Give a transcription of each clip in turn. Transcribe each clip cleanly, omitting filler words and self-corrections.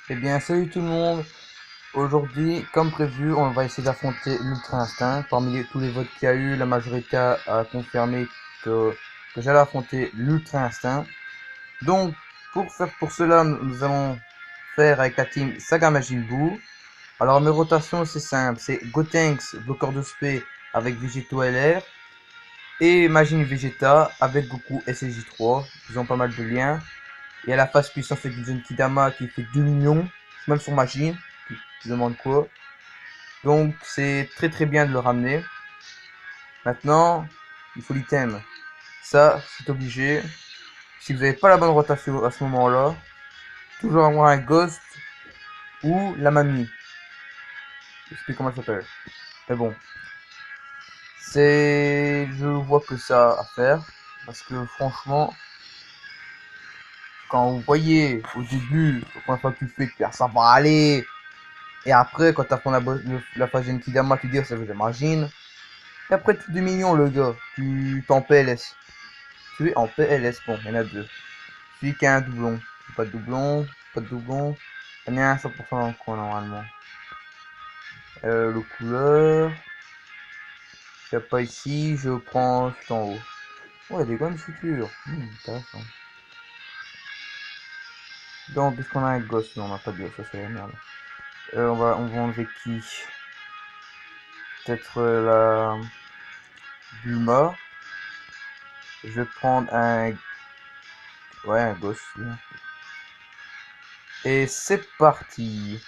Eh bien, salut tout le monde. Aujourd'hui, comme prévu, on va essayer d'affronter l'Ultra Instinct. Parmi tous les votes qu'il y a eu, la majorité a confirmé que j'allais affronter l'Ultra Instinct. Donc, pour cela, nous allons faire avec la team Saga Majin Buu. Alors, mes rotations, c'est simple. C'est Gotenks, bloqueur de spé avec Végéto LR. Et Majin Vegeta avec Goku SSJ3. Ils ont pas mal de liens. Et à la phase puissance avec Kidama qui fait 2 millions. Même sur Majin. Tu demandes quoi? Donc c'est très très bien de le ramener. Maintenant, il faut l'item. Ça, c'est obligé. Si vous n'avez pas la bonne rotation à ce moment-là, toujours avoir un Ghost ou la mamie. Je sais plus comment elle s'appelle. Mais bon, je vois que ça à faire. Parce que franchement, quand vous voyez au début, la première fois que tu fais, ça va aller. Et après, quand tu apprends la phase Genkidama, tu dis, ça vous imagine. Et après, tout 2 millions, le gars. Tu t'en PLS. Tu es en PLS. Bon, il y en a deux. Celui qui a un doublon. Pas de doublon. Pas de doublon. Il y en a un 100% dans le coin, normalement. Le couleur. Il n'y a pas ici. Je prends tout en haut. Oh, il y a des gommes futures. Intéressant. Donc, est-ce qu'on a un gosse? Non, on n'a pas de gosse. Ça, c'est la merde. On va enlever qui? Peut-être la Bulma. Je vais prendre un. Ouais, un gosse. Et c'est parti.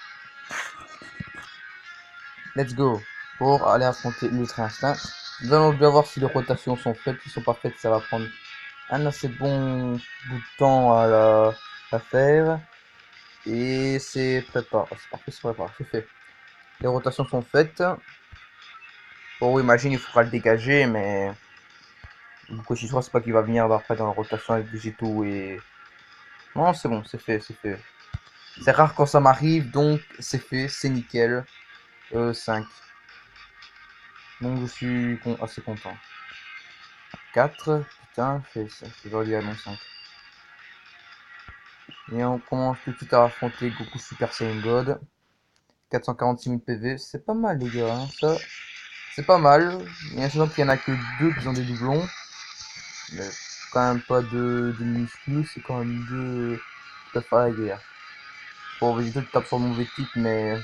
Let's go. Pour aller affronter l'Ultra Instinct. Nous allons bien voir si les rotations sont faites. Si elles sont pas faites, ça va prendre un assez bon bout de temps à faire. Et c'est préparé. C'est parfait, c'est préparé. C'est fait. Les rotations sont faites. Bon, imagine, il faudra le dégager, mais. Beaucoup de c'est pas qu'il va venir après dans la rotation avec Végéto et. Non, c'est bon, c'est fait, c'est fait. C'est rare quand ça m'arrive, donc c'est fait, c'est nickel. 5. Donc je suis assez content. 4, putain, c'est joli à mon 5. Et on commence tout de suite à affronter Goku Super Saiyan God. 446 000 PV, c'est pas mal les gars, hein. Ça, c'est pas mal. Il y a qu'il y en a que 2 qui ont des doublons. Mais quand même pas de minuscules, c'est quand même 2 qui peuvent faire la guerre. Bon, Vegeta, tu tapes sur le mauvais type, mais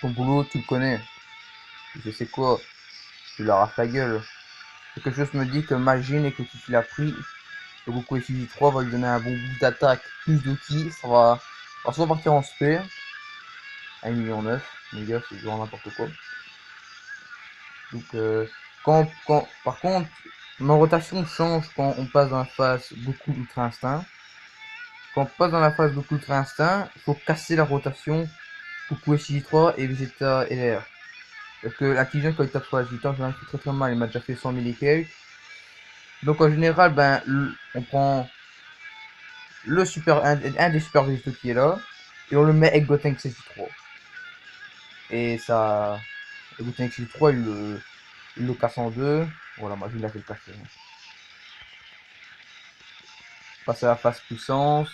ton boulot, tu le connais. Je sais quoi, tu leur arraches la gueule. Quelque chose me dit que Majin et que tu l'as pris, le Goku FJ 3 va lui donner un bon boost d'attaque, plus de ki, ça va soit partir en spé, à 1,9 million, les gars, c'est genre n'importe quoi. Donc, par contre, ma rotation change quand on passe dans la phase Goku Ultra Instinct. Quand on passe dans la phase Goku Ultra Instinct, il faut casser la rotation Goku FJ3 et Vegeta LR. Parce que l'intelligence, quand il tape sur la Vegeta, j'en ai fait très très mal, il m'a déjà fait 100 000 et quelques. Donc en général, ben, on prend un des super végétaux qui est là, et on le met avec Gotenks SJ3. Et ça, le Gotenks SJ3, il le casse en deux. Voilà, moi je l'ai fait le casser. Passer à la phase puissance,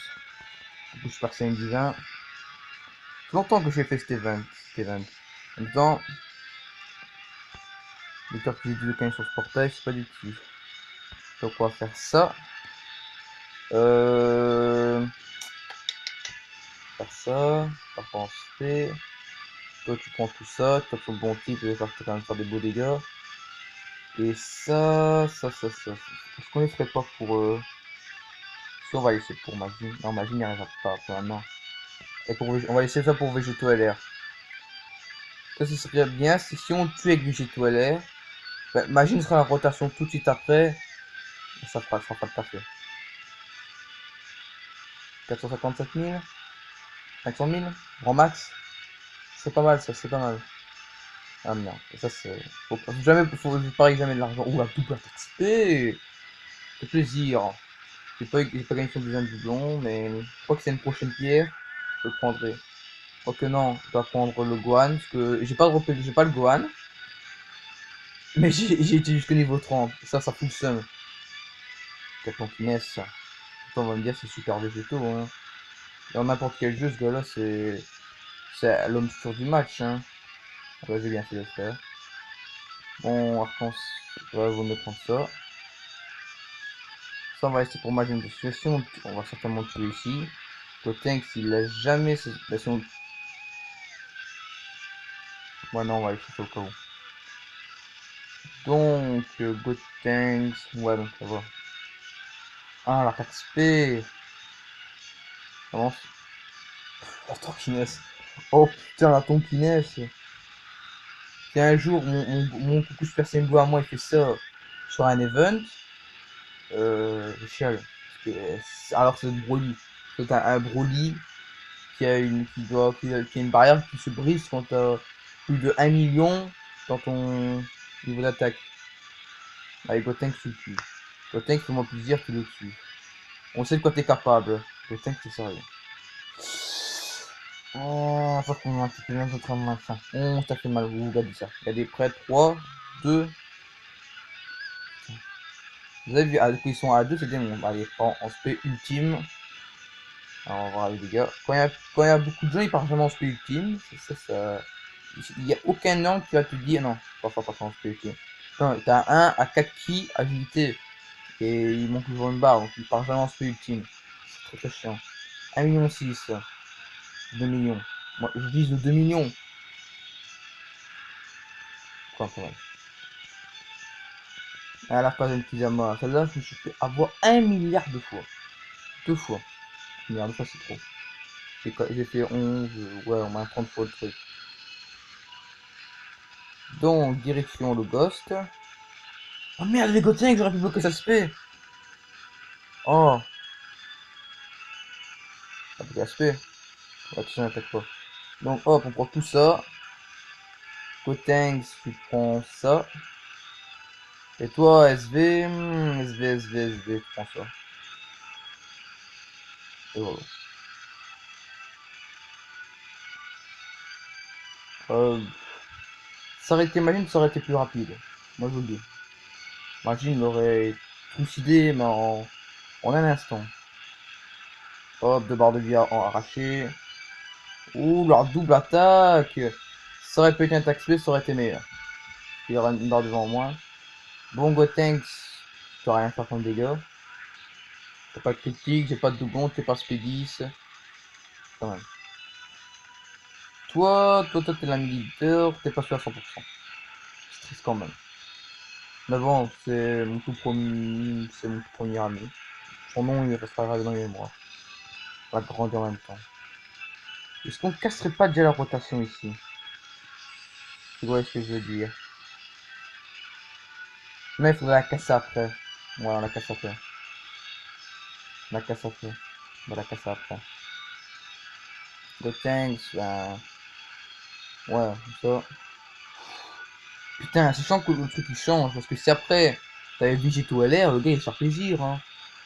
du Super Saiyan divin. C'est longtemps que j'ai fait cet event. En même temps, le top que j'ai dû gagner sur ce portail, c'est pas du tout. Donc on va faire ça. Faire ça. Par contre, on se fait. Toi, tu prends tout ça, tu tapes sur le bon type, tu vas quand même faire des beaux dégâts. Et ça. Est-ce qu'on les ferait pas pour. Si on va laisser pour Magie. Non, Magie n'y arrivera pas pour maintenant. Et on va laisser ça pour Végéto LR. Ça, ce serait bien si on le tue avec Végéto LR. Ben, Magie sera en rotation tout de suite après. Ça fera pas de café. 457 000 500 000 Grand max. C'est pas mal, ça, c'est pas mal. Ah merde, ça c'est. Faut pareil jamais de l'argent. Ouh, la double attaque SP. C'est plaisir. J'ai pas gagné sur besoin de doublon, mais je crois que c'est une prochaine pierre. Je le prendrai. Je crois que non, je dois prendre le Gohan, parce que j'ai pas le Gohan. Mais j'ai été jusqu'au niveau 30. Ça fout le seum. Captain Finesse. Attends, on va me dire c'est super végétaux, hein. Dans n'importe quel jeu, ce gars-là, c'est l'homme sûr du match, hein. Ouais, j'ai bien fait de le faire. Bon, je pense, ouais, vaut mieux prendre ça. Ça, on va rester pour imaginer de situation. On va certainement tuer ici. Gotenks, il a jamais cette situation. Ouais, non, on va laisser ça au cas où. Donc, Gotenks, ouais, donc ça va. Ah, la 4 avance. La tonkiness. Oh putain, la tonkiness. Si un jour mon coucou Super Saiyan Blue à moi il fait ça sur un event, je chiale. Alors c'est Broly. C'est un Broly qui a une barrière qui se brise quand t'as plus de 1 million dans ton niveau d'attaque. Avec Gotenks tu le tues. Gotenks fais-moi plaisir, tu le tues. On sait de quoi t'es capable. Gotenks t'es sérieux. Oh, ça fait mal, ça fait mal, ça fait mal, ça. Ça fait mal, vous regardez ça. Regardez, prêt, 3, 2. Vous avez vu, quand ils sont à 2, c'est des mondes. Allez, en spé ultime. Alors, on va voir les dégâts. Quand il y a beaucoup de gens, ils partent vraiment en spé ultime. Il n'y a aucun angle qui va te dire non, pas en spé ultime. T'as un à 4 ki, agilité. Et il manque toujours une barre, donc il part jamais en spé ultime. C'est très chiant. 1,6 million. 2 millions. Moi, je vise le 2 millions. Quoi, quand même. À la phase Kizama, celle-là, je me suis fait avoir 1 milliard de fois. 2 fois. 1 milliard de fois, c'est trop. J'ai fait 11, ouais, au moins 30 fois le truc. Donc, direction le Ghost. Oh merde, les Gotenks, j'aurais pu bloquer ça se fait. Oh, ça peut aspect. Ouais, tout ça n'attaque pas. Donc, hop, on prend tout ça. Gotenks, tu prends ça. Et toi, SV, SV, tu prends ça. Et voilà. Euh, ça aurait été, imagine, ça aurait été plus rapide. Moi, je vous le dis. Imagine, il aurait trucidé, mais en un instant. Hop, 2 barres de vie arrachées. Ouh, leur double attaque. Ça aurait pu être un attaque spé, ça aurait été meilleur. Il y aura une barre devant moi. Bon, Gotenks, tu peux rien faire comme dégâts. T'as pas de critique, j'ai pas de doublon, t'es pas spé 10. Quand même. Toi, t'es la militaire, t'es pas sûr à 100%. C'est triste quand même. Mais bon, c'est mon tout premier ami. Son nom, il restera gravé dans les mémoires. On va grandir en même temps. Est-ce qu'on casserait pas déjà la rotation ici? Tu vois ce que je veux dire? Mais il faudrait la casser après. Ouais, on la casse après. On la casse après. On va la casser après. Gotenks, ben... Ouais, ça. Putain, c'est chiant que le truc il change. Parce que si après, t'avais Végéto LR, le gars il va se faire plaisir, hein.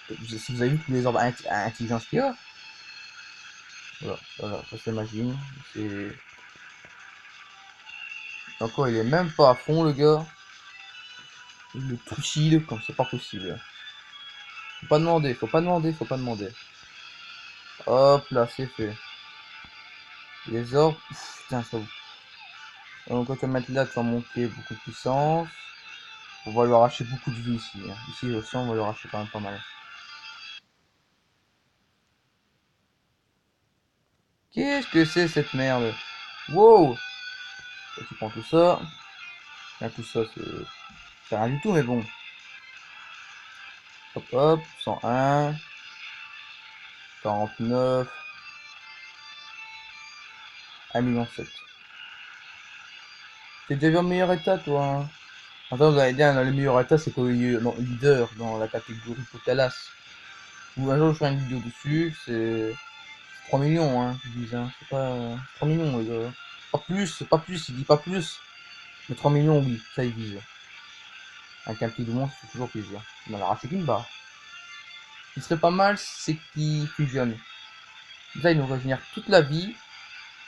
Si vous avez vu tous les ordres à intelligence qu'il y a. Voilà, ça s'imagine. C'est... Encore, il est même pas à fond, le gars. Il le trucide comme c'est pas possible. Faut pas demander. Hop là, c'est fait. Les orbes, putain, ça vous. Donc, quand tu vas mettre là, tu vas monter beaucoup de puissance. On va lui arracher beaucoup de vie ici, hein. Ici aussi, on va lui arracher quand même pas mal. Qu'est-ce que c'est cette merde? Wow! Et tu prends tout ça. Là, tout ça, c'est rien du tout, mais bon. Hop, hop, 101, 49, 1,7 million. T'es déjà vu en meilleur état, toi, hein? Attends, vous allez dire, dans le meilleur état, c'est quoi non, leader dans la catégorie Potalas. Ou un jour, je ferai une vidéo dessus, c'est 3 millions, hein, je dis, hein. C'est pas 3 millions, les gars. Pas plus, il dit pas plus. Mais 3 millions, oui, ça, il vise. Avec un petit doublon, ça fait toujours plaisir. Il m'en a arraché qu'une barre. Ce qui serait pas mal, c'est qu'il fusionne. Là, il nous régénère toute la vie.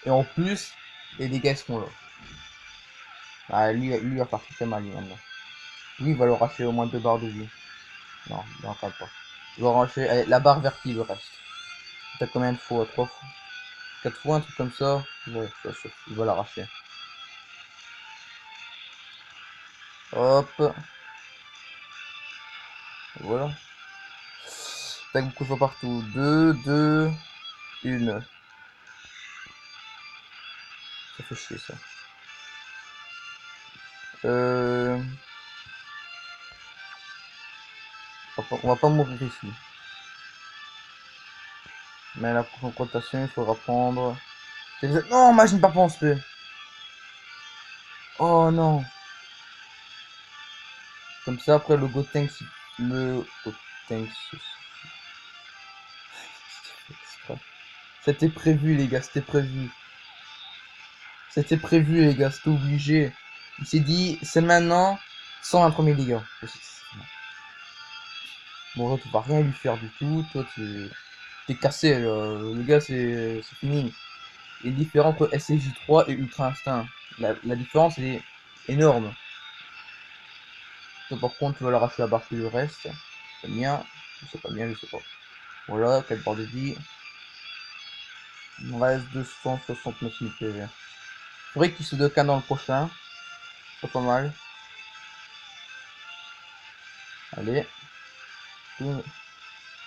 Et en plus, les dégâts seront là. Ah, lui va faire très mal, lui, maintenant. Lui, il va leur arracher au moins 2 barres de vie. Non, il n'en pas. Il va arracher allez, la barre vertie, le reste. T'as combien de fois? 3 fois? 4 fois, un truc comme ça? Ouais, ça, il va l'arracher. Hop. Voilà. Tac, beaucoup de fois partout. 2, 2, 1. Ça fait chier, ça. Euh... On va pas mourir ici. Mais la confrontation, il faudra prendre... Non, imagine pas penser. Oh non. Comme ça, après, le Gotenks... Le Gotenks... C'était prévu, les gars, c'était prévu. C'était prévu, les gars, c'était obligé. Il s'est dit, c'est maintenant, 123 000 dégâts. Bon, là, tu vas rien lui faire du tout. Toi, t'es cassé, là. Le gars, c'est fini. Et la différence entre SCJ3 et Ultra Instinct. La différence, elle est énorme. Toi, par contre, tu vas l'arracher la barre que le reste. C'est bien. C'est pas bien, je sais pas. Voilà, 4 barres de vie. Il me reste 269 000 PV. Faudrait qu'il se décanne dans le prochain. C'est pas mal. Allez.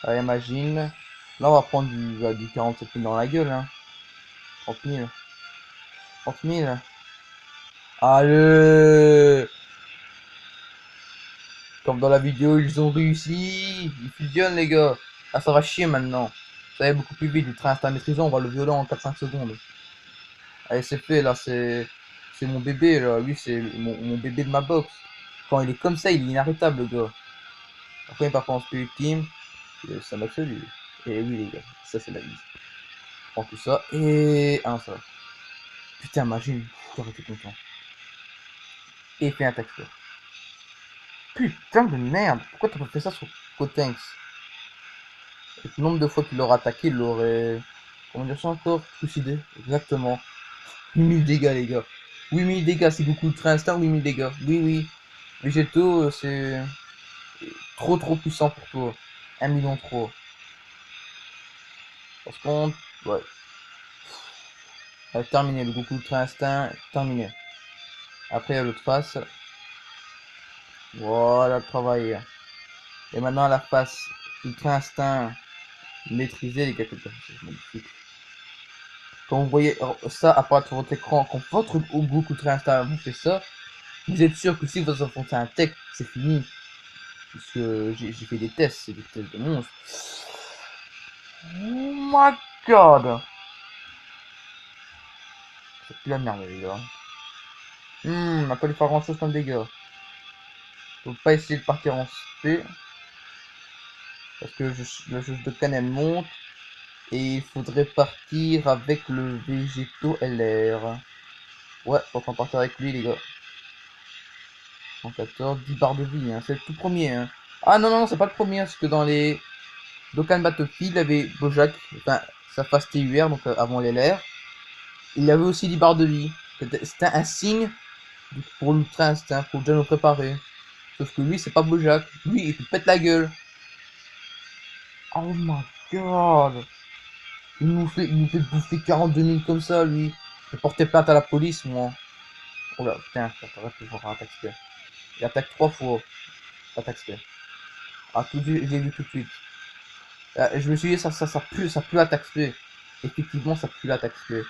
Allez, imagine. Là, on va prendre du 47 000 dans la gueule. Hein. 30 000. 30 000. Allez. Comme dans la vidéo, ils ont réussi. Ils fusionnent, les gars. Ah, ça va chier maintenant. Ça va beaucoup plus vite. Le train instant maîtrisant, on va le violer en 4-5 secondes. Allez, c'est fait, là. C'est mon bébé, là. Lui, c'est mon bébé de ma box. Quand il est comme ça, il est inarrêtable, le gars. Après, il part en spirit team. C'est un absolu. Et oui, les gars. Ça, c'est la vie. Prends tout ça. Et... Ah, ça va. Putain, imagine. J'aurais été content. Et fait un taxeur. Putain de merde. Pourquoi t'as pas fait ça sur Cotenx? Le nombre de fois qu'il l'aurait attaqué, il l'aurait... Comment dire ça encore? Trucidé. Exactement. 8000 dégâts, les gars. 8000 dégâts, c'est beaucoup de train instinct, 8000 dégâts. Oui, oui. Végétaux, c'est trop puissant pour toi. 1 million trop. Par contre, ouais. Terminé, le Goku Ultra Instinct, terminé. Après, il y a l'autre face. Voilà le travail. Et maintenant, la face Ultra Instinct maîtrisé, les gars, c'est magnifique. Quand vous voyez ça apparaître sur votre écran, quand votre Goku Ultra Instinct vous fait ça, vous êtes sûr que si vous affrontez un tech, c'est fini. Puisque j'ai fait des tests, c'est des tests de monstres. Oh my god! C'est plus la merde, les gars. On n'a pas dû faire grand chose comme dégâts. Faut pas essayer de partir en SP. Parce que la chose de canne elle monte. Et il faudrait partir avec le végétaux LR. Ouais, faut qu'on partir avec lui, les gars. 114, 10 barres de vie, hein. C'est le tout premier. Hein. Ah non, non, c'est pas le premier, parce que dans les Dokkan Battlefield, il y avait Bojack, enfin, sa phase TUR, donc avant l'LR. Il y avait aussi 10 barres de vie. C'était un signe pour l'Ultra Instinct, pour déjà nous préparer. Sauf que lui, c'est pas Bojack. Lui, il te pète la gueule. Oh my god. Il nous fait bouffer 42 000 comme ça, lui. Je vais porter plainte à la police, moi. Oh là, putain, t'arrêtes de voir attaque spé. Il attaque 3 fois. Attaque spé. Ah, tout de suite, j'ai vu tout de suite. Je me suis dit, ça pue l'attaque spé. Effectivement, ça pue l'attaque spé.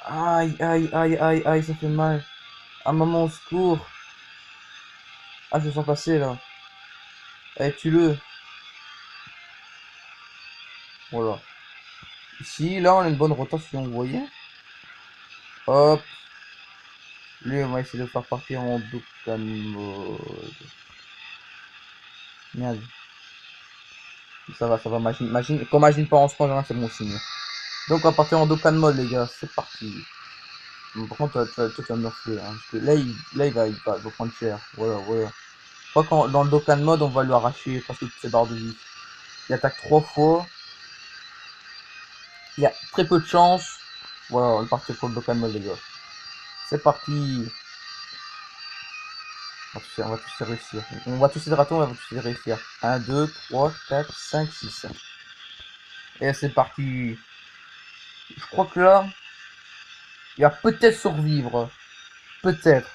Aïe, aïe, aïe, aïe, aïe, ça fait mal. Ah, maman, au secours. Ah, je le sens passer, là. Allez, tue-le. Voilà. Ici, là, on a une bonne rotation, vous voyez. Hop. Lui, on va essayer de faire partir en Dokkan mode. Merde. Ça va, quand imagine pas en ce moment, c'est mon signe. Donc, on va partir en Dokkan mode, les gars. C'est parti. Bon, par contre, toi, tu vas me refouler, hein, parce que là, il va prendre cher. Voilà, voilà. Je crois que dans le Dokkan mode, on va lui arracher presque toutes ses barres de vie. Il attaque 3 fois. Il y a très peu de chance. Voilà, on est parti pour le Dokkan mode, les gars. C'est parti. On va tous y réussir. On va tous y rater, on va tous y réussir. 1, 2, 3, 4, 5, 6. Et c'est parti. Je crois que là, il va peut-être survivre. Peut-être.